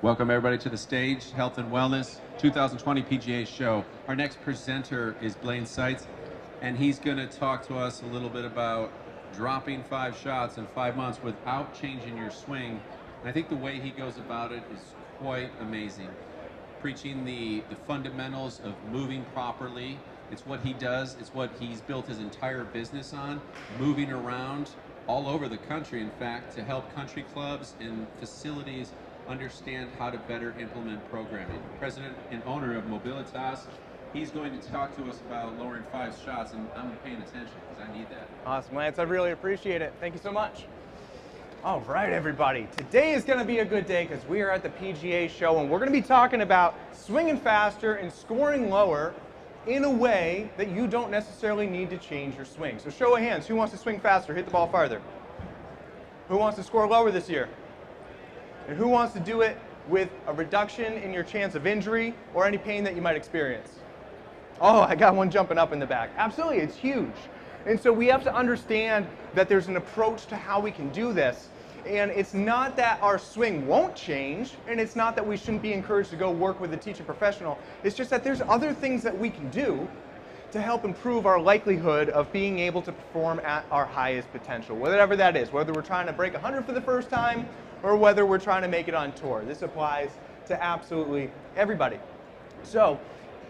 Welcome everybody to the stage, Health and Wellness 2020 PGA show. Our next presenter is Blaine Seitz, and he's going to talk to us a little bit about dropping 5 shots in 5 months without changing your swing. And I think the way he goes about it is quite amazing. Preaching the fundamentals of moving properly. It's what he does. It's what he's built his entire business on, moving around all over the country, in fact, to help country clubs and facilities understand how to better implement programming. President and owner of Mobilitas, he's going to talk to us about lowering 5 shots, and I'm paying attention because I need that. Awesome, Lance. I really appreciate it. Thank you so much. All right, everybody. Today is going to be a good day because we are at the PGA show, and we're going to be talking about swinging faster and scoring lower in a way that you don't necessarily need to change your swing. So show of hands, who wants to swing faster, hit the ball farther? Who wants to score lower this year? And who wants to do it with a reduction in your chance of injury or any pain that you might experience? Oh, I got one jumping up in the back. Absolutely, it's huge. And so we have to understand that there's an approach to how we can do this. And it's not that our swing won't change, and it's not that we shouldn't be encouraged to go work with a teaching professional. It's just that there's other things that we can do to help improve our likelihood of being able to perform at our highest potential, whatever that is, whether we're trying to break 100 for the first time or whether we're trying to make it on tour. This applies to absolutely everybody. So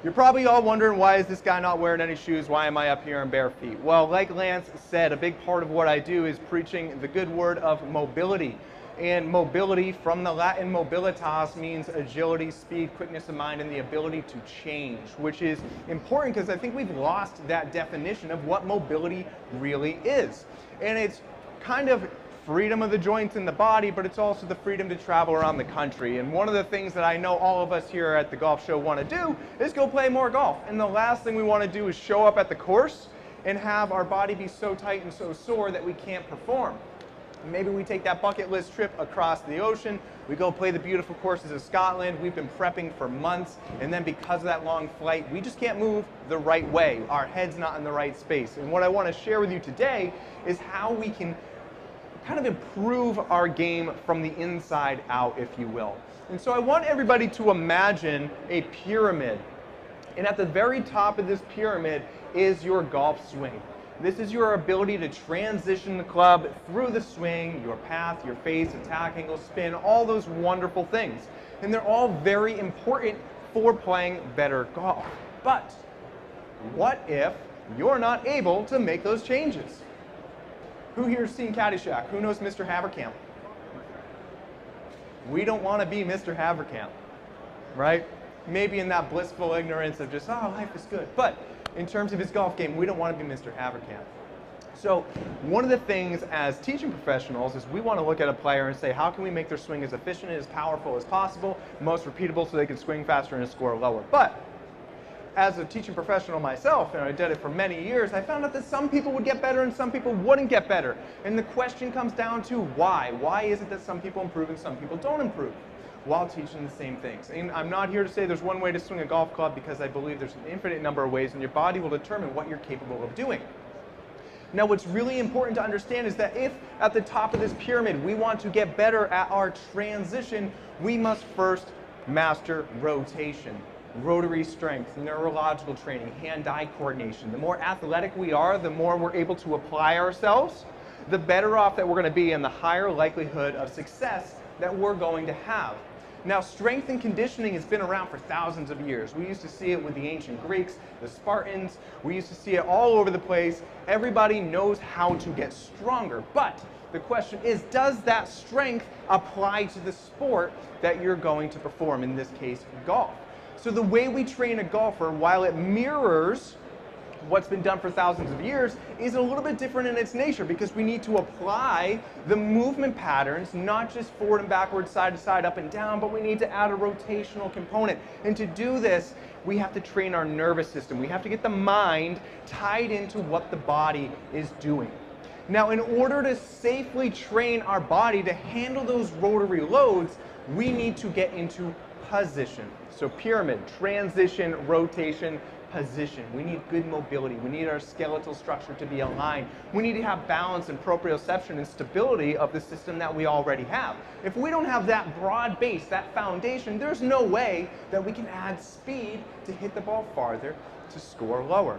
you're probably all wondering, why is this guy not wearing any shoes? Why am I up here in bare feet? Well, like Lance said, a big part of what I do is preaching the good word of mobility. And mobility, from the Latin mobilitas, means agility, speed, quickness of mind, and the ability to change, which is important because I think we've lost that definition of what mobility really is. And it's kind of freedom of the joints in the body, but it's also the freedom to travel around the country. And one of the things that I know all of us here at the golf show want to do is go play more golf. And the last thing we want to do is show up at the course and have our body be so tight and so sore that we can't perform. Maybe we take that bucket list trip across the ocean, we go play the beautiful courses of Scotland, we've been prepping for months, and then because of that long flight, we just can't move the right way. Our head's not in the right space. And what I want to share with you today is how we can kind of improve our game from the inside out, if you will. And so I want everybody to imagine a pyramid. And at the very top of this pyramid is your golf swing. This is your ability to transition the club through the swing, your path, your face, attack angle, spin, all those wonderful things. And they're all very important for playing better golf. But what if you're not able to make those changes? Who here has seen Caddyshack? Who knows Mr. Haverkamp? We don't want to be Mr. Haverkamp, right? Maybe in that blissful ignorance of just, oh, life is good. But in terms of his golf game, we don't want to be Mr. Haverkamp. So one of the things as teaching professionals is we want to look at a player and say, how can we make their swing as efficient and as powerful as possible, most repeatable so they can swing faster and score lower. But as a teaching professional myself, and I did it for many years, I found out that some people would get better and some people wouldn't get better. And the question comes down to why? Why is it that some people improve and some people don't improve while teaching the same things? And I'm not here to say there's one way to swing a golf club, because I believe there's an infinite number of ways, and your body will determine what you're capable of doing. Now, what's really important to understand is that if at the top of this pyramid we want to get better at our transition, we must first master rotation, rotary strength, neurological training, hand-eye coordination. The more athletic we are, the more we're able to apply ourselves, the better off that we're going to be, and the higher likelihood of success that we're going to have. Now, strength and conditioning has been around for thousands of years. We used to see it with the ancient Greeks, the Spartans. We used to see it all over the place. Everybody knows how to get stronger. But the question is, does that strength apply to the sport that you're going to perform, in this case, golf? So the way we train a golfer, while it mirrors what's been done for thousands of years, is a little bit different in its nature, because we need to apply the movement patterns, not just forward and backwards, side to side, up and down, but we need to add a rotational component. And to do this, we have to train our nervous system. We have to get the mind tied into what the body is doing. Now, in order to safely train our body to handle those rotary loads, we need to get into position. So pyramid, transition, rotation, position. We need good mobility. We need our skeletal structure to be aligned. We need to have balance and proprioception and stability of the system that we already have. If we don't have that broad base, that foundation, there's no way that we can add speed to hit the ball farther, to score lower.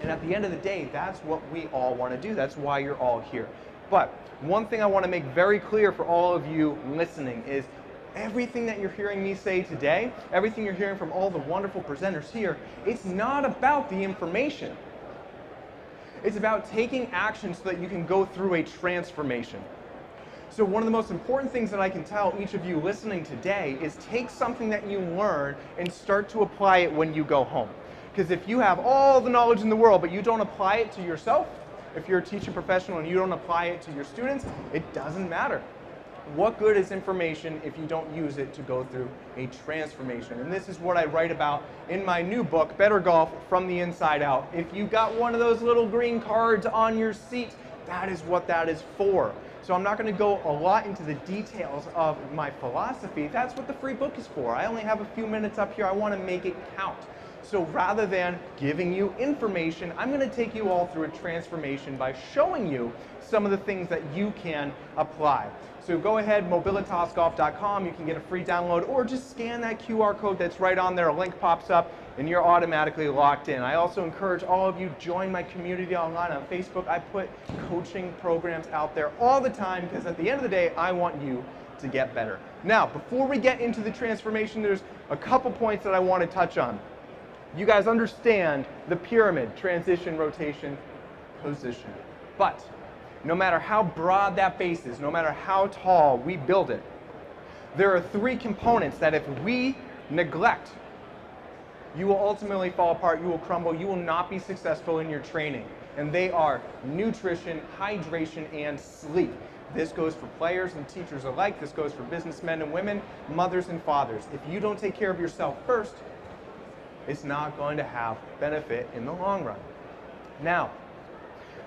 And at the end of the day, that's what we all want to do. That's why you're all here. But one thing I want to make very clear for all of you listening is everything that you're hearing me say today, everything you're hearing from all the wonderful presenters here, it's not about the information. It's about taking action so that you can go through a transformation. So one of the most important things that I can tell each of you listening today is take something that you learn and start to apply it when you go home. Because if you have all the knowledge in the world, but you don't apply it to yourself, if you're a teaching professional and you don't apply it to your students, it doesn't matter. What good is information if you don't use it to go through a transformation? And this is what I write about in my new book, Better Golf from the Inside Out. If you got one of those little green cards on your seat, that is what that is for. So I'm not going to go a lot into the details of my philosophy. That's what the free book is for. I only have a few minutes up here. I want to make it count. So rather than giving you information, I'm going to take you all through a transformation by showing you some of the things that you can apply. So go ahead, mobilitasgolf.com, you can get a free download, or just scan that QR code that's right on there, a link pops up, and you're automatically locked in. I also encourage all of you, join my community online on Facebook. I put coaching programs out there all the time, because at the end of the day, I want you to get better. Now, before we get into the transformation, there's a couple points that I want to touch on. You guys understand the pyramid, transition, rotation, position. But no matter how broad that base is, no matter how tall we build it, there are three components that if we neglect, you will ultimately fall apart, you will crumble, you will not be successful in your training. And they are nutrition, hydration, and sleep. This goes for players and teachers alike. This goes for businessmen and women, mothers and fathers. If you don't take care of yourself first, it's not going to have benefit in the long run. Now,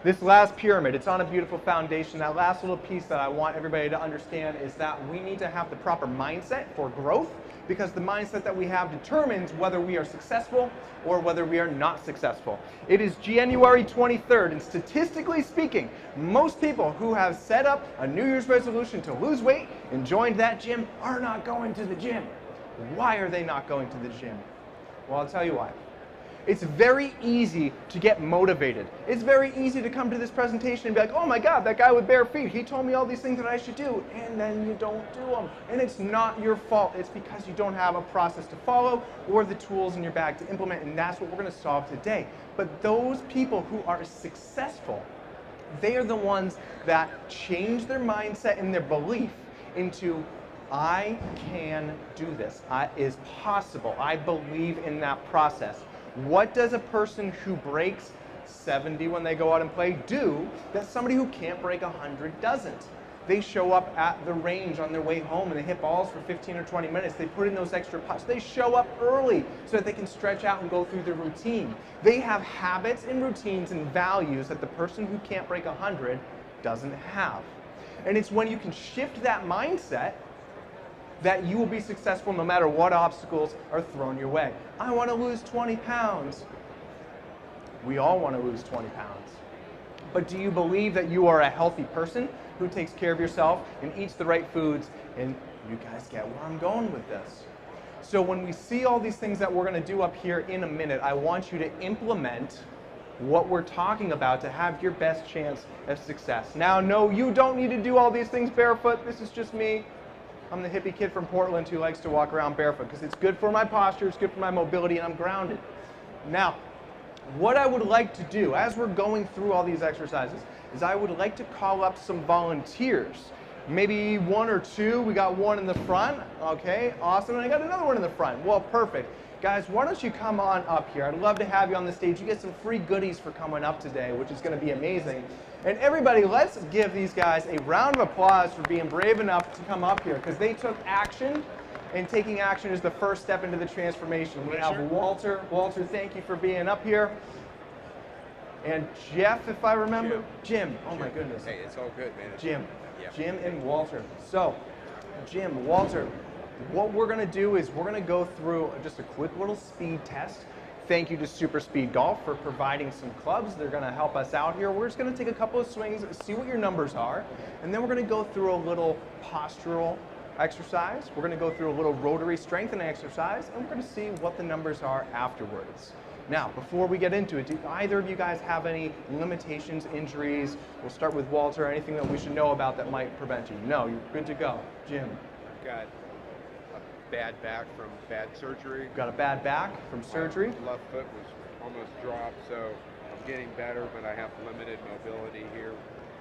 this last pyramid, it's on a beautiful foundation. That last little piece that I want everybody to understand is that we need to have the proper mindset for growth, because the mindset that we have determines whether we are successful or whether we are not successful. It is January 23rd, and statistically speaking, most people who have set up a New Year's resolution to lose weight and joined that gym are not going to the gym. Why are they not going to the gym? Well, I'll tell you why. It's very easy to get motivated. It's very easy to come to this presentation and be like, oh my God, that guy with bare feet, he told me all these things that I should do, and then you don't do them. And it's not your fault. It's because you don't have a process to follow or the tools in your bag to implement, and that's what we're going to solve today. But those people who are successful, they are the ones that change their mindset and their belief into, I can do this. It is possible. I believe in that process. What does a person who breaks 70 when they go out and play do that somebody who can't break 100 doesn't? They show up at the range on their way home and they hit balls for 15 or 20 minutes. They put in those extra putts. They show up early so that they can stretch out and go through their routine. They have habits and routines and values that the person who can't break 100 doesn't have. And it's when you can shift that mindset that you will be successful no matter what obstacles are thrown your way. I want to lose 20 pounds. We all want to lose 20 pounds. But do you believe that you are a healthy person who takes care of yourself and eats the right foods? And you guys get where I'm going with this. So when we see all these things that we're going to do up here in a minute, I want you to implement what we're talking about to have your best chance of success. Now, no, you don't need to do all these things barefoot. This is just me. I'm the hippie kid from Portland who likes to walk around barefoot because it's good for my posture, it's good for my mobility, and I'm grounded. Now, what I would like to do as we're going through all these exercises is I would like to call up some volunteers. Maybe one or two. We got one in the front. Okay, awesome. And I got another one in the front. Well, perfect. Guys, why don't you come on up here? I'd love to have you on the stage. You get some free goodies for coming up today, which is going to be amazing. And everybody, let's give these guys a round of applause for being brave enough to come up here, because they took action, and taking action is the first step into the transformation. We have Walter. Walter, thank you for being up here. And Jeff, if I remember. Jim. Oh my goodness. Hey, it's all good, man. Jim. Yeah. Jim and Walter. So, Jim, Walter, what we're going to do is we're going to go through just a quick little speed test Thank you to SUPERSPEED Golf for providing some clubs. They're going to help us out here. We're just going to take a couple of swings, see what your numbers are, and then we're going to go through a little postural exercise. We're going to go through a little rotary strengthening exercise, and we're going to see what the numbers are afterwards. Now, before we get into it, do either of you guys have any limitations, injuries? We'll start with Walter. Anything that we should know about that might prevent you? No, you're good to go. Jim? I've got a bad back from bad surgery. Got a bad back from surgery? My left foot was almost dropped, so I'm getting better, but I have limited mobility here.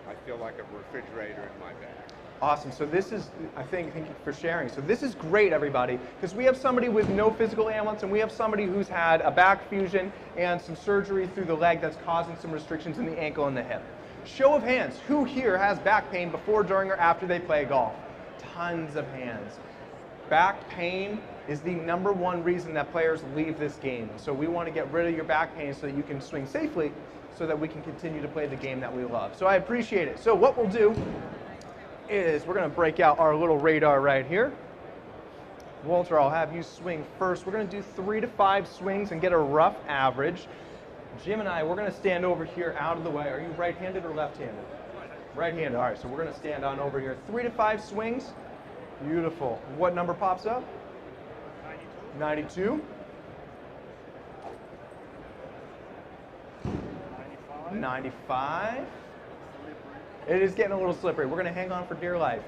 I feel like a refrigerator in my back. Awesome. So this is, thank you for sharing. So this is great, everybody, because we have somebody with no physical ailments, and we have somebody who's had a back fusion and some surgery through the leg that's causing some restrictions in the ankle and the hip. Show of hands, who here has back pain before, during, or after they play golf? Tons of hands. Back pain is the #1 reason that players leave this game. So we want to get rid of your back pain so that you can swing safely, so that we can continue to play the game that we love. So I appreciate it. So what we'll do is we're going to break out our little radar right here. Walter, I'll have you swing first. We're going to do 3 to 5 swings and get a rough average. Jim and I, we're going to stand over here out of the way. Are you right-handed or left-handed? Right-handed. All right, so we're going to stand on over here. 3 to 5 swings. Beautiful. What number pops up? 92. 95. It is getting a little slippery. We're going to hang on for dear life.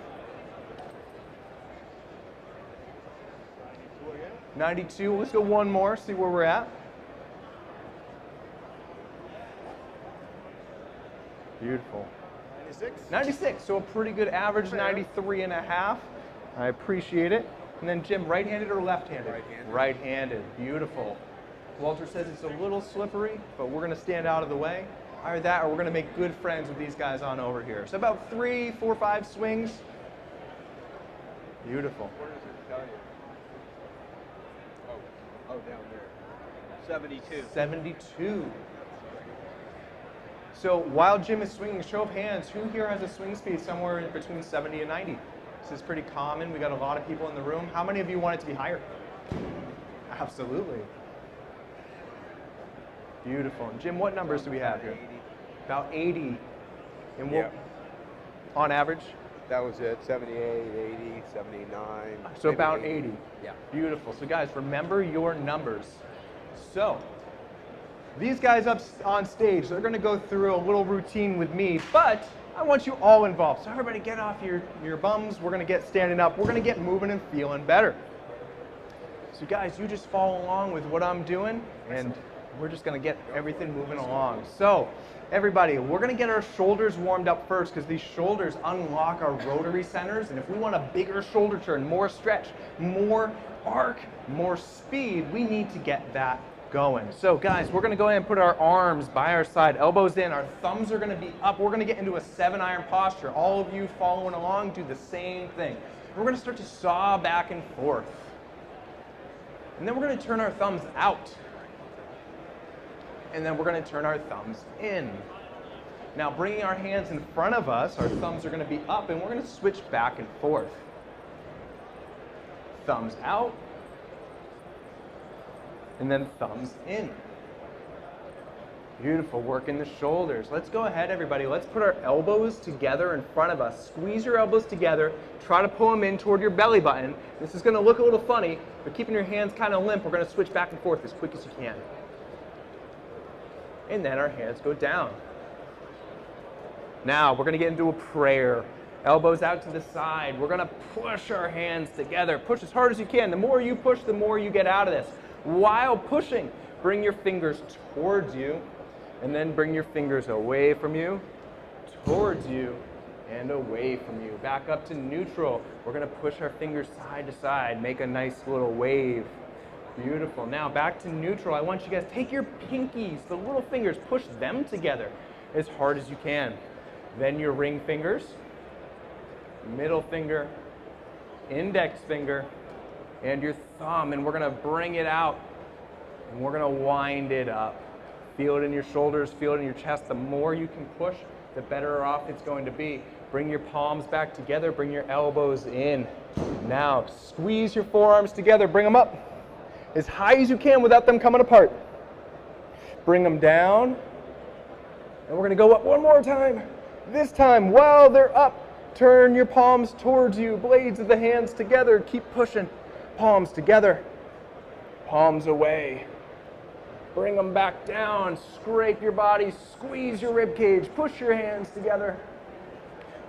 92. Let's go one more, see where we're at. Beautiful. 96. 96, so a pretty good average, 93 and a half. I appreciate it. And then Jim, right-handed or left-handed? Right-handed. Right-handed. Beautiful. Walter says it's a little slippery, but we're going to stand out of the way. Either that or we're going to make good friends with these guys on over here. So about 3, 4, 5 swings. Beautiful. Where does it tell you? Oh, down there. 72. 72. So while Jim is swinging, show of hands, who here has a swing speed somewhere in between 70 and 90? This is pretty common. We got a lot of people in the room. How many of you want it to be higher? Absolutely. Beautiful. And Jim, what numbers do we have here? 80. About 80. And Yeah. on average? That was it. 78, 80, 79. So maybe about 80. Yeah. Beautiful. So guys, remember your numbers. So these guys up on stage, they're going to go through a little routine with me, but I want you all involved. So everybody get off your bums. We're going to get standing up. We're going to get moving and feeling better. So guys, you just follow along with what I'm doing, and we're just going to get everything moving along. So everybody, we're going to get our shoulders warmed up first, because these shoulders unlock our rotary centers, and if we want a bigger shoulder turn, more stretch, more arc, more speed, we need to get that going. So guys, we're going to go ahead and put our arms by our side, elbows in, our thumbs are going to be up. We're going to get into a 7-iron posture. All of you following along, do the same thing. We're going to start to saw back and forth. And then we're going to turn our thumbs out. And then we're going to turn our thumbs in. Now bringing our hands in front of us, our thumbs are going to be up, and we're going to switch back and forth. Thumbs out. And then thumbs in. Beautiful, working the shoulders. Let's go ahead, everybody. Let's put our elbows together in front of us. Squeeze your elbows together. Try to pull them in toward your belly button. This is going to look a little funny, but keeping your hands kind of limp, we're going to switch back and forth as quick as you can. And then our hands go down. Now, we're going to get into a prayer. Elbows out to the side. We're going to push our hands together. Push as hard as you can. The more you push, the more you get out of this. While pushing, bring your fingers towards you, and then bring your fingers away from you, towards you, and away from you. Back up to neutral. We're going to push our fingers side to side, make a nice little wave. Beautiful. Now back to neutral. I want you guys, take your pinkies, the little fingers, push them together as hard as you can. Then your ring fingers, middle finger, index finger, and your thumb, and we're going to bring it out, and we're going to wind it up. Feel it in your shoulders, feel it in your chest. The more you can push, the better off it's going to be. Bring your palms back together, bring your elbows in. Now, squeeze your forearms together, bring them up as high as you can without them coming apart. Bring them down. And we're gonna go up one more time. This time, while they're up, turn your palms towards you, blades of the hands together. Keep pushing. Palms together, palms away. Bring them back down, scrape your body, squeeze your rib cage, push your hands together.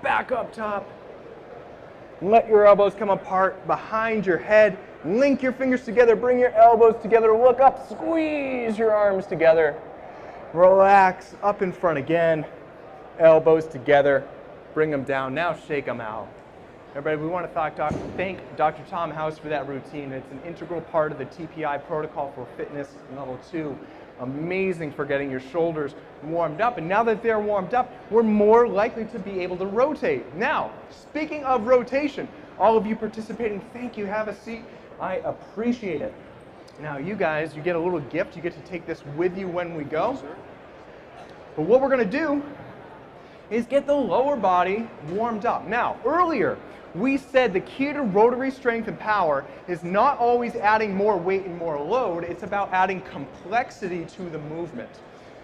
Back up top. Let your elbows come apart behind your head. Link your fingers together, bring your elbows together, look up, squeeze your arms together. Relax, up in front again. Elbows together, bring them down. Now shake them out. Everybody, we want to thank Dr. Tom House for that routine. It's an integral part of the TPI protocol for fitness level 2. Amazing for getting your shoulders warmed up. And now that they're warmed up, we're more likely to be able to rotate. Now, speaking of rotation, all of you participating, thank you. Have a seat. I appreciate it. Now, you guys, you get a little gift. You get to take this with you when we go. But what we're going to do is get the lower body warmed up. Now, earlier, we said the key to rotary strength and power is not always adding more weight and more load, it's about adding complexity to the movement.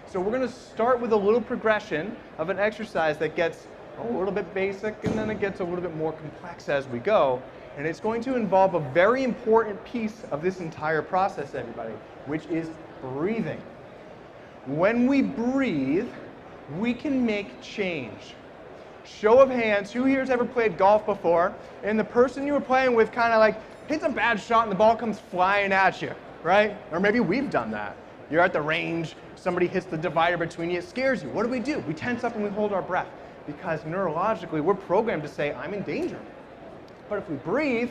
So we're gonna start with a little progression of an exercise that gets a little bit basic and then it gets a little bit more complex as we go. And it's going to involve a very important piece of this entire process, everybody, which is breathing. When we breathe, we can make change. Show of hands, who here's ever played golf before, and the person you were playing with kind of like hits a bad shot and the ball comes flying at you, right? Or maybe we've done that. You're at the range, somebody hits the divider between you, it scares you. What do? We tense up and we hold our breath because neurologically we're programmed to say, I'm in danger. But if we breathe,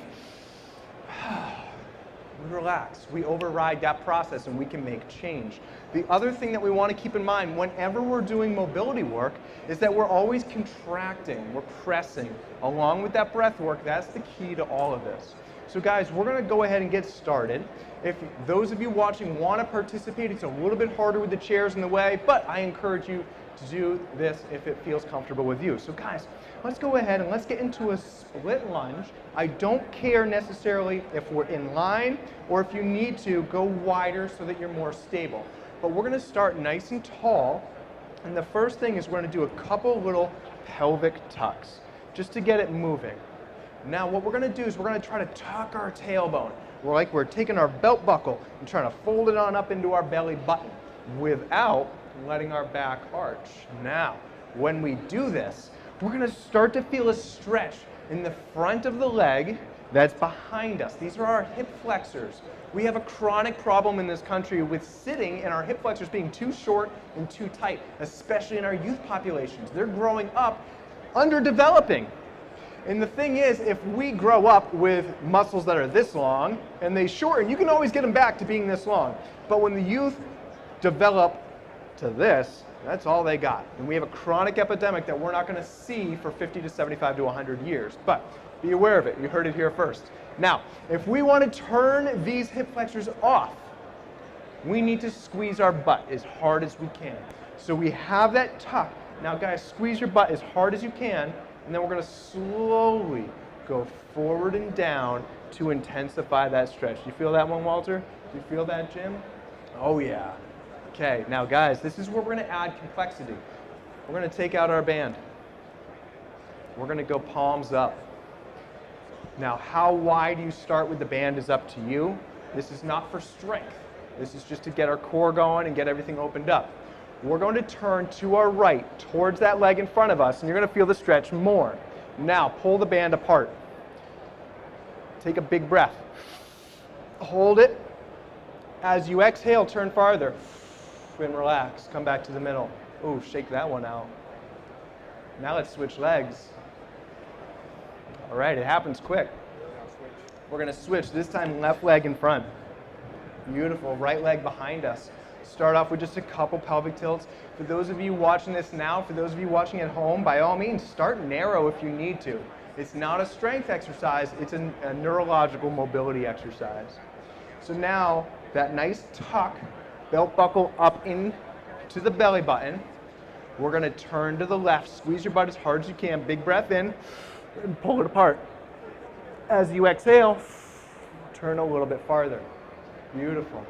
we relax, we override that process and we can make change. The other thing that we want to keep in mind whenever we're doing mobility work is that we're always contracting, we're pressing. Along with that breath work, that's the key to all of this. So guys, we're going to go ahead and get started. If those of you watching want to participate, it's a little bit harder with the chairs in the way, but I encourage you to do this if it feels comfortable with you. So guys, let's go ahead and let's get into a split lunge. I don't care necessarily if we're in line or if you need to go wider so that you're more stable. But we're going to start nice and tall. And the first thing is we're going to do a couple little pelvic tucks just to get it moving. Now what we're going to do is we're going to try to tuck our tailbone. We're taking our belt buckle and trying to fold it on up into our belly button without letting our back arch. Now, when we do this, we're going to start to feel a stretch in the front of the leg that's behind us. These are our hip flexors. We have a chronic problem in this country with sitting and our hip flexors being too short and too tight, especially in our youth populations. They're growing up underdeveloping. And the thing is, if we grow up with muscles that are this long and they shorten, you can always get them back to being this long. But when the youth develop to this, that's all they got. And we have a chronic epidemic that we're not going to see for 50 to 75 to 100 years. But be aware of it. You heard it here first. Now, if we want to turn these hip flexors off, we need to squeeze our butt as hard as we can. So we have that tuck. Now, guys, squeeze your butt as hard as you can, and then we're going to slowly go forward and down to intensify that stretch. You feel that one, Walter? Do you feel that, Jim? Oh, yeah. Okay, now guys, this is where we're going to add complexity. We're going to take out our band. We're going to go palms up. Now, how wide you start with the band is up to you. This is not for strength. This is just to get our core going and get everything opened up. We're going to turn to our right towards that leg in front of us, and you're going to feel the stretch more. Now, pull the band apart. Take a big breath. Hold it. As you exhale, turn farther. And relax. Come back to the middle. Ooh, shake that one out. Now let's switch legs. All right, it happens quick. We're going to switch. This time, left leg in front. Beautiful. Right leg behind us. Start off with just a couple pelvic tilts. For those of you watching this now, for those of you watching at home, by all means, start narrow if you need to. It's not a strength exercise. It's a neurological mobility exercise. So now, that nice tuck, belt buckle up into the belly button. We're going to turn to the left. Squeeze your butt as hard as you can. Big breath in and pull it apart. As you exhale, turn a little bit farther. Beautiful.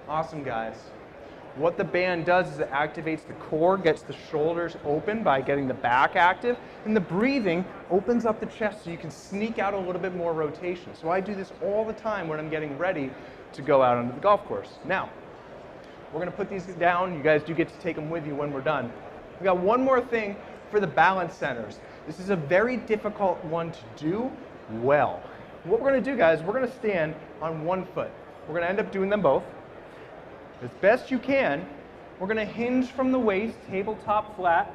Awesome, guys. What the band does is it activates the core, gets the shoulders open by getting the back active, and the breathing opens up the chest so you can sneak out a little bit more rotation. So I do this all the time when I'm getting ready to go out onto the golf course. Now, we're gonna put these down. You guys do get to take them with you when we're done. We got one more thing for the balance centers. This is a very difficult one to do well. What we're gonna do, guys, we're gonna stand on one foot. We're gonna end up doing them both. As best you can, we're gonna hinge from the waist, tabletop flat,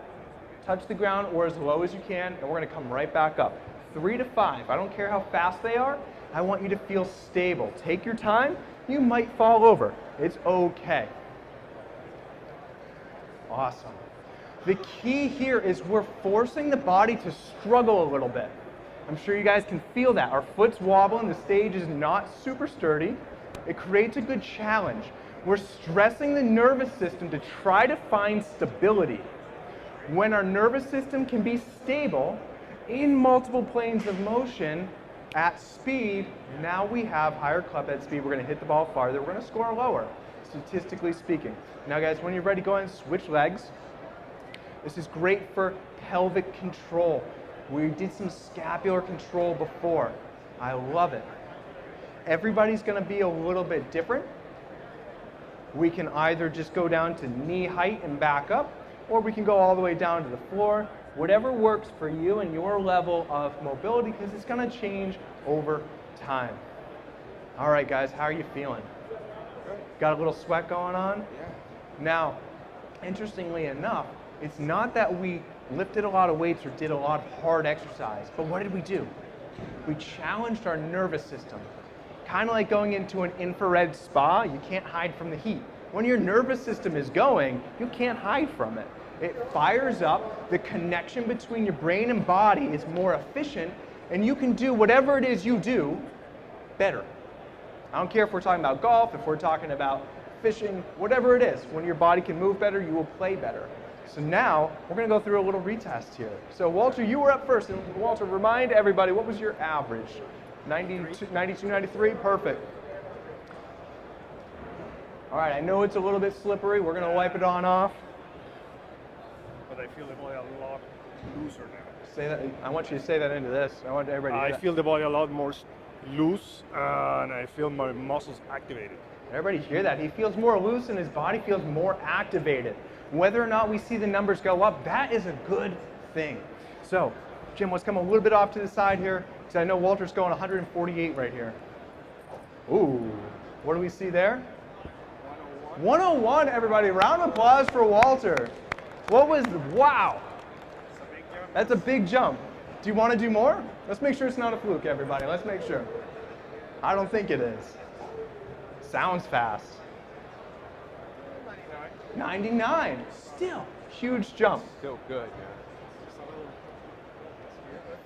touch the ground or as low as you can, and we're gonna come right back up. 3 to 5, I don't care how fast they are, I want you to feel stable. Take your time, you might fall over. It's okay. Awesome. The key here is we're forcing the body to struggle a little bit. I'm sure you guys can feel that. Our foot's wobbling, the stage is not super sturdy. It creates a good challenge. We're stressing the nervous system to try to find stability. When our nervous system can be stable in multiple planes of motion at speed, now we have higher club head speed. We're going to hit the ball farther. We're going to score lower, statistically speaking. Now, guys, when you're ready, go ahead and switch legs. This is great for pelvic control. We did some scapular control before. I love it. Everybody's going to be a little bit different. We can either just go down to knee height and back up, or we can go all the way down to the floor. Whatever works for you and your level of mobility, because it's going to change over time. All right, guys, how are you feeling? Got a little sweat going on? Yeah. Now, interestingly enough, it's not that we lifted a lot of weights or did a lot of hard exercise, but what did we do? We challenged our nervous system. Kind of like going into an infrared spa, you can't hide from the heat. When your nervous system is going, you can't hide from it. It fires up, the connection between your brain and body is more efficient, and you can do whatever it is you do better. I don't care if we're talking about golf, if we're talking about fishing, whatever it is. When your body can move better, you will play better. So now, we're gonna go through a little retest here. So Walter, you were up first, and Walter, remind everybody, what was your average? 92, 93, perfect. All right, I know it's a little bit slippery. We're gonna wipe it on off. But I feel the body a lot looser now. Say that. I want you to say that into this. I want everybody to hear I that. feel the body a lot more loose, and I feel my muscles activated. Everybody hear that. He feels more loose and his body feels more activated. Whether or not we see the numbers go up, that is a good thing. So, Jim, let's come a little bit off to the side here, because I know Walter's going 148 right here. Ooh, what do we see there? 101, everybody. Round of applause for Walter. What was, wow. That's a big jump. Do you want to do more? Let's make sure it's not a fluke, everybody. Let's make sure. I don't think it is. Sounds fast. 99. Still, huge jump. Still good, man.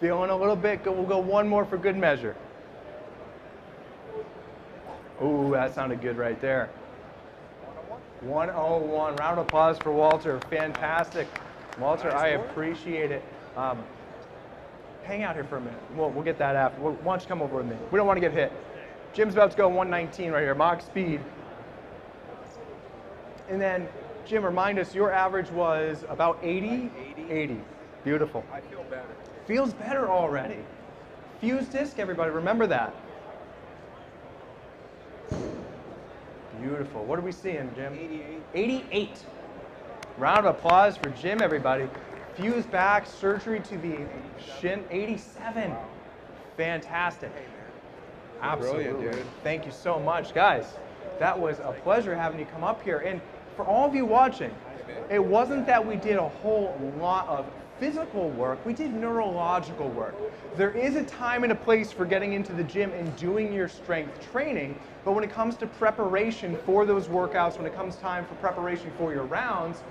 Feeling a little bit. We'll go one more for good measure. Ooh, that sounded good right there. 101. Round of applause for Walter. Fantastic. Walter, I appreciate it. Hang out here for a minute. We'll get that after. Why don't you come over with me? We don't want to get hit. Jim's about to go 119 right here, mock speed. And then, Jim, remind us, your average was about 80? 80. Beautiful. I feel better. Feels better already. Fused disc, everybody, remember that. Beautiful. What are we seeing, Jim? 88. 88. Round of applause for Jim, everybody. Fused back, surgery to the shin, 87. Fantastic. Absolutely. Brilliant, dude. Thank you so much, guys. That was a pleasure having you come up here. And for all of you watching, it wasn't that we did a whole lot of physical work, we did neurological work. There is a time and a place for getting into the gym and doing your strength training, but when it comes to preparation for those workouts, when it comes time for preparation for your rounds,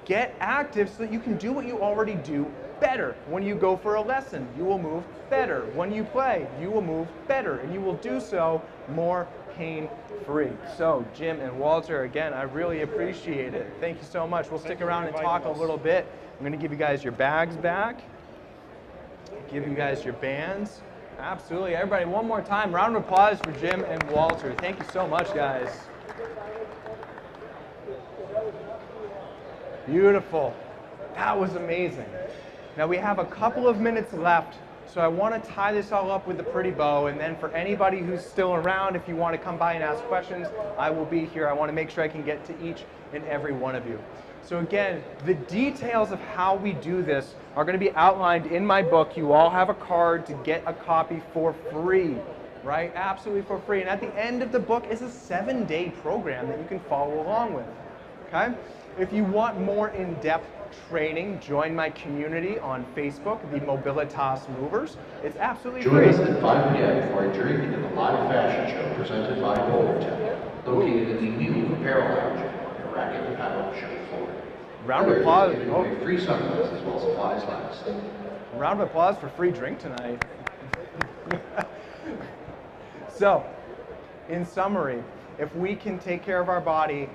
get active so that you can do what you already do better. When you go for a lesson, you will move better. When you play, you will move better, and you will do so more pain-free. So, Jim and Walter, again, I really appreciate it. Thank you so much. We'll stick around and talk a little bit. I'm going to give you guys your bags back, give you guys your bands. Absolutely. Everybody, one more time, round of applause for Jim and Walter. Thank you so much, guys. Beautiful. That was amazing. Now we have a couple of minutes left, so I want to tie this all up with a pretty bow, and then for anybody who's still around, if you want to come by and ask questions, I will be here. I want to make sure I can get to each and every one of you. So again, the details of how we do this are going to be outlined in my book. You all have a card to get a copy for free, right? Absolutely for free. And at the end of the book is a 7-day program that you can follow along with, okay? If you want more in-depth training, join my community on Facebook, the Mobilitas Movers. It's absolutely free. Join us at 5 p.m. for a drink in the live fashion show presented by Pelvic located in the new Apparel Lounge and Racket and Paddle Show floor. Round of applause. Enjoy free sunglasses while supplies last. Round of applause for free drink tonight. So, in summary, if we can take care of our body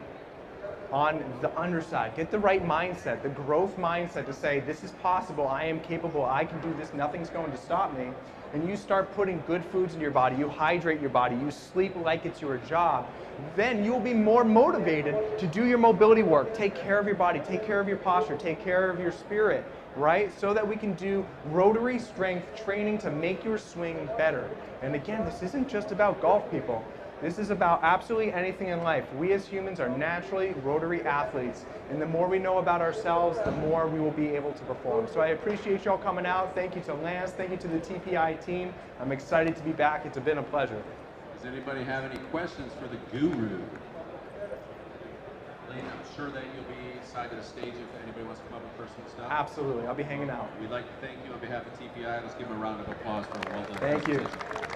on the underside, get the right mindset, the growth mindset to say, this is possible, I am capable, I can do this, nothing's going to stop me, and you start putting good foods in your body, you hydrate your body, you sleep like it's your job, then you'll be more motivated to do your mobility work, take care of your body, take care of your posture, take care of your spirit, right? So that we can do rotary strength training to make your swing better. And again, this isn't just about golf, people. This is about absolutely anything in life. We as humans are naturally rotary athletes, and the more we know about ourselves, the more we will be able to perform. So I appreciate y'all coming out. Thank you to Lance. Thank you to the TPI team. I'm excited to be back. It's been a pleasure. Does anybody have any questions for the guru? Blaine, I'm sure that you'll be side to the stage if anybody wants to come up with personal stuff. Absolutely. I'll be hanging out. We'd like to thank you on behalf of TPI. Let's give them a round of applause for a well-done Thank you. presentation.